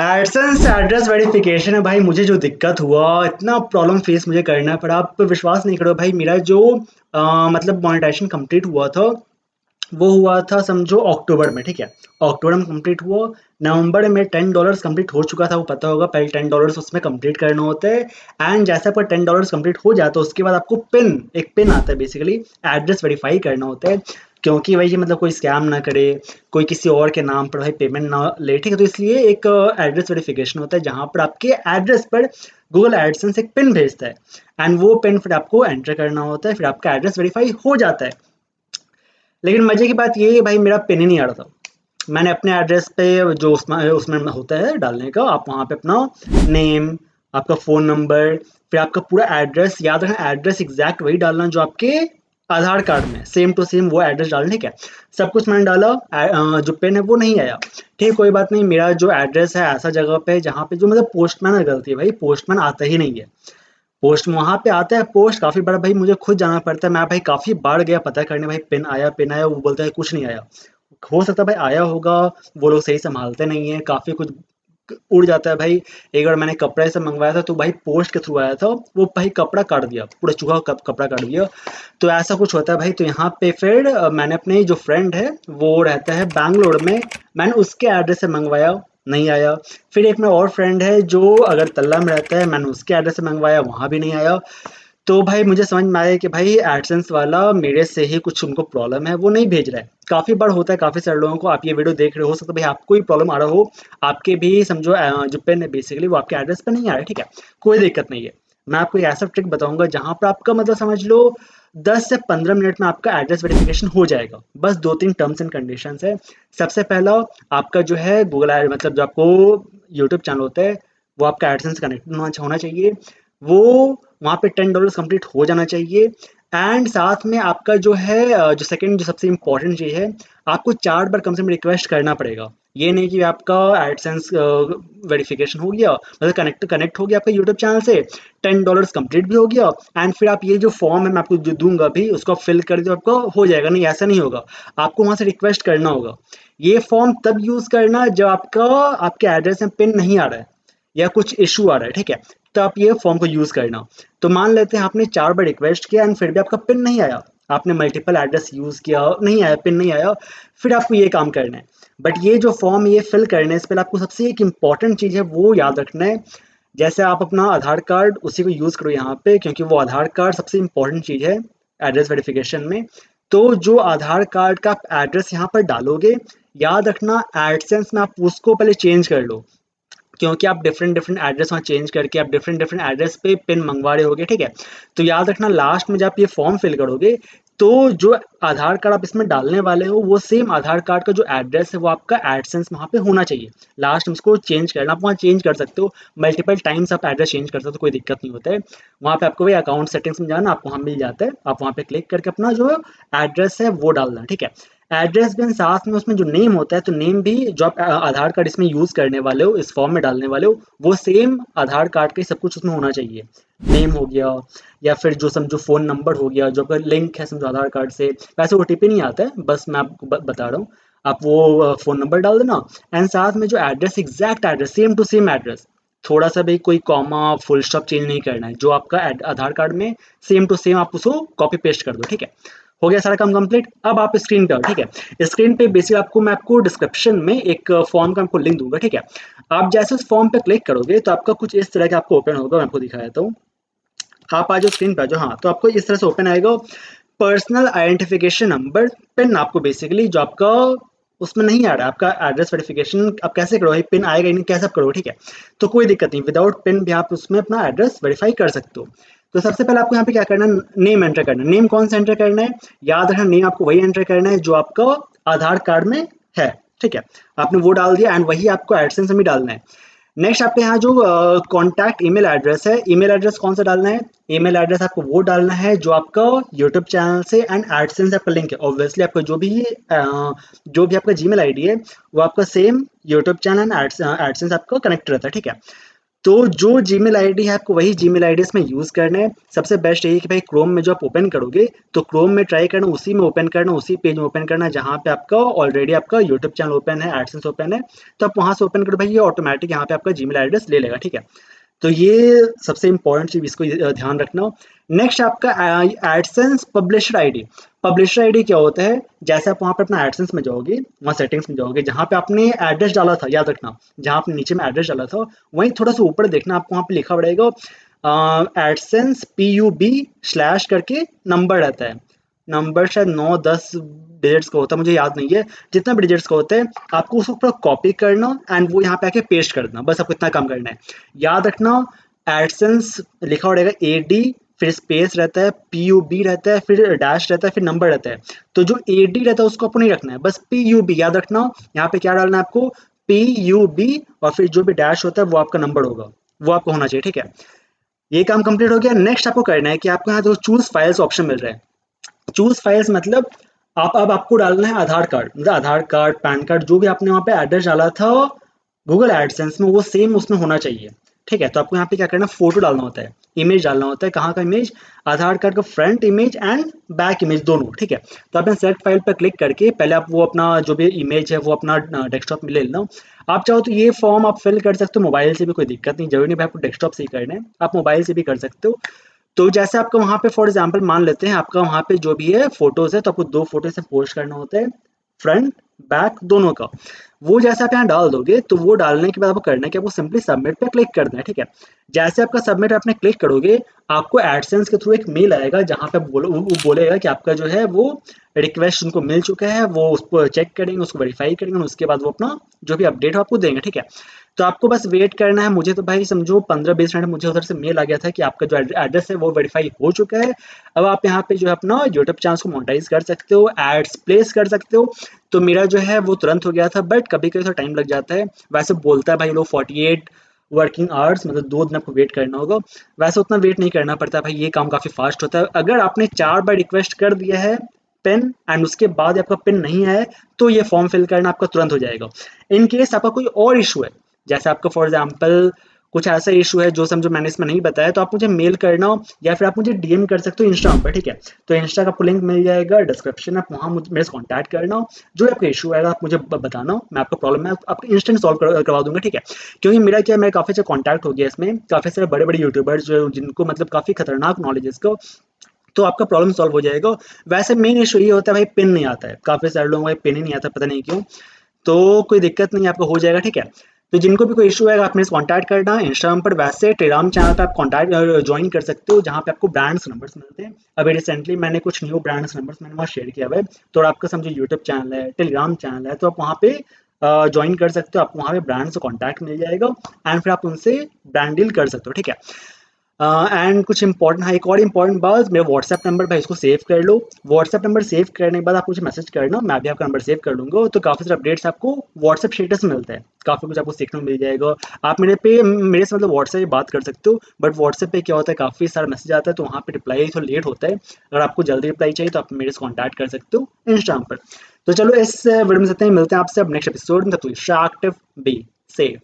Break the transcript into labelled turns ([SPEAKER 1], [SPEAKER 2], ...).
[SPEAKER 1] AdSense address verification है भाई। मुझे जो दिक्कत हुआ, इतना प्रॉब्लम फेस मुझे करना पड़ा, आप विश्वास नहीं करो भाई। मेरा जो मतलब मोनेटाइजेशन कंप्लीट हुआ था, वो हुआ था समझो अक्टूबर में, ठीक है। अक्टूबर में कंप्लीट हुआ। नवंबर में $10 कंप्लीट हो चुका था, वो पता होगा। पहले $10 उसमें कंप्लीट करना होता है। एंड जैसे आपका $10 कंप्लीट हो जाता है, उसके बाद आपको एक पिन आता है, बेसिकली एड्रेस वेरीफाई करना होता है। क्योंकि भाई ये मतलब कोई स्कैम ना करे, कोई किसी और के नाम पर भाई पेमेंट ना ले, ठीक है। तो इसलिए एक एड्रेस वेरिफिकेशन होता है, जहाँ पर आपके एड्रेस पर गूगल एडसेंस एक पिन भेजता है। एंड वो पिन फिर आपको एंटर करना होता है, फिर आपका एड्रेस वेरीफाई हो जाता है। लेकिन मजे की बात ये है भाई, मेरा पिन ही नहीं आ रहा था। मैंने अपने एड्रेस पे जो उसमें उसमें होता है डालने का, आप वहाँ पे अपना नेम, आपका फ़ोन नंबर, फिर आपका पूरा एड्रेस, याद रखना एड्रेस एग्जैक्ट वही डालना जो आपके आधार कार्ड में सेम टू सेम वो एड्रेस डालना, ठीक है। सब कुछ मैंने डाला। जो पिन है वो नहीं आया। ठीक है, कोई बात नहीं। मेरा जो एड्रेस है ऐसा जगह पे है जहाँ पे जो मतलब पोस्टमैन है, गलती है भाई, पोस्टमैन आता ही नहीं है। पोस्ट वहाँ पे आता है, पोस्ट काफ़ी बार भाई मुझे खुद जाना पड़ता है। मैं भाई काफ़ी बार गया पता करने, भाई पिन आया, वो बोलता है कुछ नहीं आया। हो सकता है भाई आया होगा, वो लोग सही संभालते नहीं है, काफ़ी कुछ उड़ जाता है भाई। एक बार मैंने कपड़े से मंगवाया था, तो भाई पोस्ट के थ्रू आया था, वो भाई कपड़ा काट दिया, पूरा चूहा कपड़ा काट दिया। तो ऐसा कुछ होता है भाई। तो यहाँ पे फिर मैंने अपने जो फ्रेंड है, वो रहता है बैंगलोर में, मैंने उसके एड्रेस से मंगवाया, नहीं आया। फिर एक मेरा और फ्रेंड है जो अगरतला में रहता है, मैंने उसके एड्रेस से मंगवाया, वहाँ भी नहीं आया। तो भाई मुझे समझ में आया कि भाई एडसेंस वाला मेरे से ही कुछ उनको प्रॉब्लम है, वो नहीं भेज रहा है। काफ़ी बार होता है काफ़ी सारे लोगों को। आप ये वीडियो देख रहे हो सकता है भाई आपको ही प्रॉब्लम आ रहा हो, आपके भी समझो जो पेन है बेसिकली वो आपके एड्रेस पे नहीं आ रहा है, ठीक है। कोई दिक्कत नहीं है। मैं आपको एक ऐसा ट्रिक बताऊंगा जहां पर आपका मतलब समझ लो 10 से 15 मिनट में आपका एड्रेस वेरिफिकेशन हो जाएगा। बस दो तीन टर्म्स एंड कंडीशंस है। सबसे पहला, आपका जो है गूगल एड मतलब जो आपको यूट्यूब चैनल होता है, वो आपका एडसेंस कनेक्ट होना चाहिए। वो वहाँ पे $10 कंप्लीट हो जाना चाहिए। एंड साथ में आपका जो है जो सेकंड जो सबसे इम्पोर्टेंट चीज़ है, आपको 4 बार कम से कम रिक्वेस्ट करना पड़ेगा। ये नहीं कि आपका एडसेंस वेरिफिकेशन हो गया, मतलब कनेक्ट कनेक्ट हो गया आपका यूट्यूब चैनल से, $10 कंप्लीट भी हो गया, एंड फिर आप ये जो फॉर्म है मैं आपको जो दूंगा अभी उसको फिल कर दो, आपको हो जाएगा। नहीं, ऐसा नहीं होगा। आपको वहाँ से रिक्वेस्ट करना होगा। ये फॉर्म तब यूज़ करना जब आपका आपके एड्रेस में पिन नहीं आ रहा है या कुछ इशू आ रहा है, ठीक है। तो आप ये फॉर्म को यूज़ करना। तो मान लेते हैं आपने 4 बार रिक्वेस्ट किया एंड फिर भी आपका पिन नहीं आया, आपने मल्टीपल एड्रेस यूज़ किया, नहीं आया, पिन नहीं आया, फिर आपको ये काम करना है। बट ये जो फॉर्म ये फिल करने से पहले आपको सबसे एक इम्पॉर्टेंट चीज़ है वो याद रखना है। जैसे आप अपना आधार कार्ड उसी को यूज़ करो यहाँ पे, क्योंकि वो आधार कार्ड सबसे इम्पॉर्टेंट चीज़ है एड्रेस वेरिफिकेशन में। तो जो आधार कार्ड का आप एड्रेस यहाँ पर डालोगे, याद रखना एडसेंस में आप उसको पहले चेंज कर लो। क्योंकि आप डिफरेंट डिफरेंट एड्रेस वहाँ चेंज करके आप डिफरेंट डिफरेंट एड्रेस पे पिन मंगवा रहे होगे, ठीक है। तो याद रखना लास्ट में जब आप ये फॉर्म फिल करोगे, तो जो आधार कार्ड आप इसमें डालने वाले हो वो सेम आधार कार्ड का जो एड्रेस है वो आपका एडसेंस वहाँ पे होना चाहिए। लास्ट में उसको चेंज करना, आप वहाँ चेंज कर सकते हो। मल्टीपल टाइम्स आप एड्रेस चेंज कर सकते हो, कोई दिक्कत नहीं होता है। वहाँ पे आपको वही अकाउंट सेटिंग्स में जाना, आपको वहाँ मिल जाता है, आप वहाँ पे क्लिक करके अपना जो एड्रेस है वो डालना, ठीक है। एड्रेस भी साथ में उसमें जो नेम होता है, तो नेम भी जो आप आधार कार्ड इसमें यूज़ करने वाले हो, इस फॉर्म में डालने वाले हो, वो सेम आधार कार्ड के सब कुछ उसमें होना चाहिए। नेम हो गया, या फिर जो समझो फ़ोन नंबर हो गया जो आपका लिंक है समझो आधार कार्ड से। वैसे ओटीपी नहीं आता है, बस मैं आपको बता रहा हूँ। आप वो फ़ोन नंबर डाल देना। एंड साथ में जो address exact address same to same address, थोड़ा सा भी कोई कॉमा फुल स्टॉप चेंज नहीं करना है, जो आपका आधार कार्ड में सेम टू सेम आप उसको कॉपी पेस्ट कर दो, ठीक है। हो गया सारा काम कंप्लीट। अब आप स्क्रीन पे आओ, ठीक है। स्क्रीन पे बेसिक आपको मैं आपको डिस्क्रिप्शन में एक फॉर्म का आपको लिंक दूंगा, ठीक है। आप जैसे उस फॉर्म पे क्लिक करोगे तो आपका कुछ इस तरह का आपको ओपन होगा, मैं आपको दिखा देता हूँ। आप आ जाओ स्क्रीन पे आ जाओ, हाँ। तो आपको इस तरह से ओपन आएगा। पर्सनल आइडेंटिफिकेशन नंबर, पिन आपको बेसिकली जो आपका उसमें नहीं आ रहा है, आपका एड्रेस वेरिफिकेशन आप कैसे करोगे, पिन आएगा ही नहीं, कैसे आप करोगे, ठीक है। तो कोई दिक्कत नहीं, विदाउट पिन भी आप उसमें अपना एड्रेस वेरीफाई कर सकते हो। तो सबसे पहले आपको यहाँ पे क्या करना है, नेम एंटर करना है। नेम कौन सा एंटर करना है, याद रखना नेम आपको वही एंटर करना है जो आपका आधार कार्ड में है, ठीक है। आपने वो डाल दिया एंड वही आपको एडसेंस में भी डालना है। नेक्स्ट आपके यहाँ जो कॉन्टैक्ट ईमेल एड्रेस है, ईमेल एड्रेस कौन सा डालना है, ईमेल एड्रेस आपको वो डालना है जो आपका यूट्यूब चैनल से एंड एडसेंस आपका लिंक है। ऑब्वियसली आपका जो भी आपका जीमेल आईडी है वो आपका same YouTube channel and AdSense आपका कनेक्ट रहता है, ठीक है। तो जो जीमेल आईडी है आपको वही जीमेल आईडी इसमें यूज़ करना है। सबसे बेस्ट यही है कि भाई क्रोम में जो आप ओपन करोगे तो क्रोम में ट्राई करना, उसी में ओपन करना, उसी पेज में ओपन करना जहाँ पे आपका ऑलरेडी आपका यूट्यूब चैनल ओपन है, एडसेंस ओपन है। तो आप वहाँ से ओपन करो भाई, ये ऑटोमेटिक यहाँ पे आपका जीमेल एड्रेस ले लेगा, ठीक है। तो ये सबसे इम्पोर्टेंट चीज़, इसको ध्यान रखना। नेक्स्ट आपका AdSense publisher ID. Publisher ID क्या होता है, जैसे आप वहाँ पे अपना एडसेंस में जाओगे, वहाँ सेटिंग्स में जाओगे, जहाँ पे आपने एड्रेस डाला था, याद रखना, जहाँ आपने नीचे में एड्रेस डाला था वहीं थोड़ा सा ऊपर देखना, आपको वहाँ पे लिखा पड़ेगा एडसेंस PUB/ करके नंबर रहता है। नंबर शायद 9-10 डिजिट्स का होता है, मुझे याद नहीं है। जितना भी डिजिट्स का होता है आपको उसको पूरा कॉपी करना एंड वो यहाँ पे आके पेस्ट कर देना, बस आपको इतना काम करना है। याद रखना, एडसेंस लिखा पड़ेगा AD, फिर स्पेस रहता है, PUB रहता है, फिर डैश रहता है, फिर नंबर रहता है। तो जो AD रहता है उसको आपको नहीं रखना है, बस PUB याद रखना। यहाँ पे क्या डालना है आपको, PUB, और फिर जो भी डैश होता है वो आपका नंबर होगा, वो आपको होना चाहिए, ठीक है। ये काम कंप्लीट हो गया। नेक्स्ट आपको करना है कि आपको यहाँ जो चूज फाइल्स ऑप्शन मिल रहा है, चूज फाइल्स मतलब आप अब आपको डालना है आधार कार्ड, मतलब आधार कार्ड, पैन कार्ड, जो भी आपने वहाँ पे एड्रेस डाला था गूगल एडसेंस में वो सेम उसमें होना चाहिए, ठीक है। तो आपको यहाँ पे क्या करना है, फोटो डालना होता है, इमेज डालना होता है। कहाँ का इमेज, आधार कार्ड का front image and back image दोनों, ठीक है। तो आपने सेलेक्ट फाइल पर क्लिक करके पहले आप वो अपना जो भी इमेज है वो अपना डेस्कटॉप में ले लेना। आप चाहो तो ये फॉर्म आप फिल कर सकते हो मोबाइल से भी, कोई दिक्कत नहीं, जरूरी नहीं भाई आपको डेस्कटॉप से ही करना है, आप मोबाइल से भी कर सकते हो। तो जैसे आपका वहाँ पे फॉर एग्जांपल मान लेते हैं आपका वहाँ पे जो भी है फोटोज है, तो आपको 2 फोटो से पोस्ट करना होता है, फ्रंट बैक दोनों का। वो जैसे आप यहाँ डाल दोगे तो वो डालने के बाद आपको करना है कि आपको सिंपली सबमिट पे क्लिक करना है, ठीक है। जैसे आपका सबमिट आपने क्लिक करोगे आपको एडसेंस के थ्रू एक मेल आएगा जहाँ पे वो बोलेगा कि आपका जो है वो रिक्वेस्ट उनको मिल चुका है, वो उसको चेक करेंगे, उसको वेरीफाई करेंगे और उसके बाद वो अपना जो भी अपडेट है आपको देंगे, ठीक है। तो आपको बस वेट करना है। मुझे तो भाई समझो 15-20 मिनट मुझे उधर से मेल आ गया था कि आपका जो एड्रेस है वो वेरीफाई हो चुका है। अब आप यहाँ पे जो है अपना यूट्यूब चैनल को मोनेटाइज कर सकते हो, एड्स प्लेस कर सकते हो। तो मेरा जो है वो तुरंत हो गया था, बट कभी कभी थोड़ा टाइम लग जाता है। वैसे बोलता है भाई लोग 48 वर्किंग आवर्स, मतलब 2 दिन आपको वेट करना होगा। वैसे उतना वेट नहीं करना पड़ता भाई, ये काम काफ़ी फास्ट होता है। अगर आपने 4 बार रिक्वेस्ट कर दिया है पिन एंड उसके बाद आपका पिन नहीं आया है तो ये फॉर्म फिल करना आपका तुरंत हो जाएगा। इन केस आपका कोई और इशू है, जैसे आपका फॉर एग्जांपल कुछ ऐसा इशू है जो समझो मैंने इसमें नहीं बताया, तो आप मुझे मेल करना या फिर आप मुझे डीएम कर सकते हो इंस्टाग्राम पर, ठीक है। तो इंस्टा का आपको लिंक मिल जाएगा डिस्क्रिप्शन, आप वहाँ मेरे से कॉन्टैक्ट करना। जो आपका इशू आएगा आप मुझे बताना, मैं आपका प्रॉब्लम है आपको इंस्टेंट सॉल्व करवा दूंगा, ठीक है। क्योंकि मेरा क्या है, मेरा काफ़ी अच्छा कॉन्टैक्ट हो गया इसमें, काफ़ी सारे बड़े बड़े यूट्यूबर्स जो जिनको मतलब काफ़ी खतरनाक नॉलेज है इसका, तो आपका प्रॉब्लम सॉल्व हो जाएगा। वैसे मेन इशू ये होता है भाई पिन नहीं आता है, काफ़ी सारे लोगों को पिन ही नहीं आता, पता नहीं क्यों। तो कोई दिक्कत नहीं, आपको हो जाएगा, ठीक है। तो जिनको भी कोई इशू आएगा आप मेरे से कॉन्टैक्ट करना इंस्टाग्राम पर। वैसे टेलीग्राम चैनल पे आप कॉन्टैक्ट ज्वाइन कर सकते हो जहाँ पे आपको ब्रांड्स नंबर्स मिलते हैं। अभी रिसेंटली मैंने कुछ न्यू ब्रांड्स नंबर्स मैंने वहाँ शेयर किया हुआ है। तो आपका समझो यूट्यूब चैनल है, टेलीग्राम चैनल है, तो आप वहाँ पे ज्वाइन कर सकते हो, आपको वहाँ पे ब्रांड से कॉन्टैक्ट मिल जाएगा एंड फिर आप उनसे ब्रांड डील कर सकते हो, ठीक है। एंड कुछ इंपॉर्टेंट, हाँ एक और इंपॉर्टेंट बात, मेरा व्हाट्सएप नंबर भाई इसको सेव कर लो। व्हाट्सएप नंबर सेव करने के बाद आप मुझे मैसेज करना, मैं भी आपका नंबर सेव कर लूँगा। तो काफ़ी सारे अपडेट्स आपको व्हाट्सएप स्टेटस में मिलता है, काफ़ी कुछ आपको सीखने को मिल जाएगा। आप मेरे से मतलब व्हाट्सएप पे बात कर सकते हो, बट व्हाट्सएप पे क्या होता है काफ़ी सारा मैसेज आता है तो वहाँ पे रिप्लाई थोड़ा लेट होता है। अगर आपको जल्दी रिप्लाई चाहिए तो आप मेरे से कॉन्टैक्ट कर सकते हो इंस्टाग्राम पर। तो चलो इस वीडियो में इतना ही, मिलते हैं आपसे अब नेक्स्ट एपिसोड में। तब तक शार्क बी सेफ।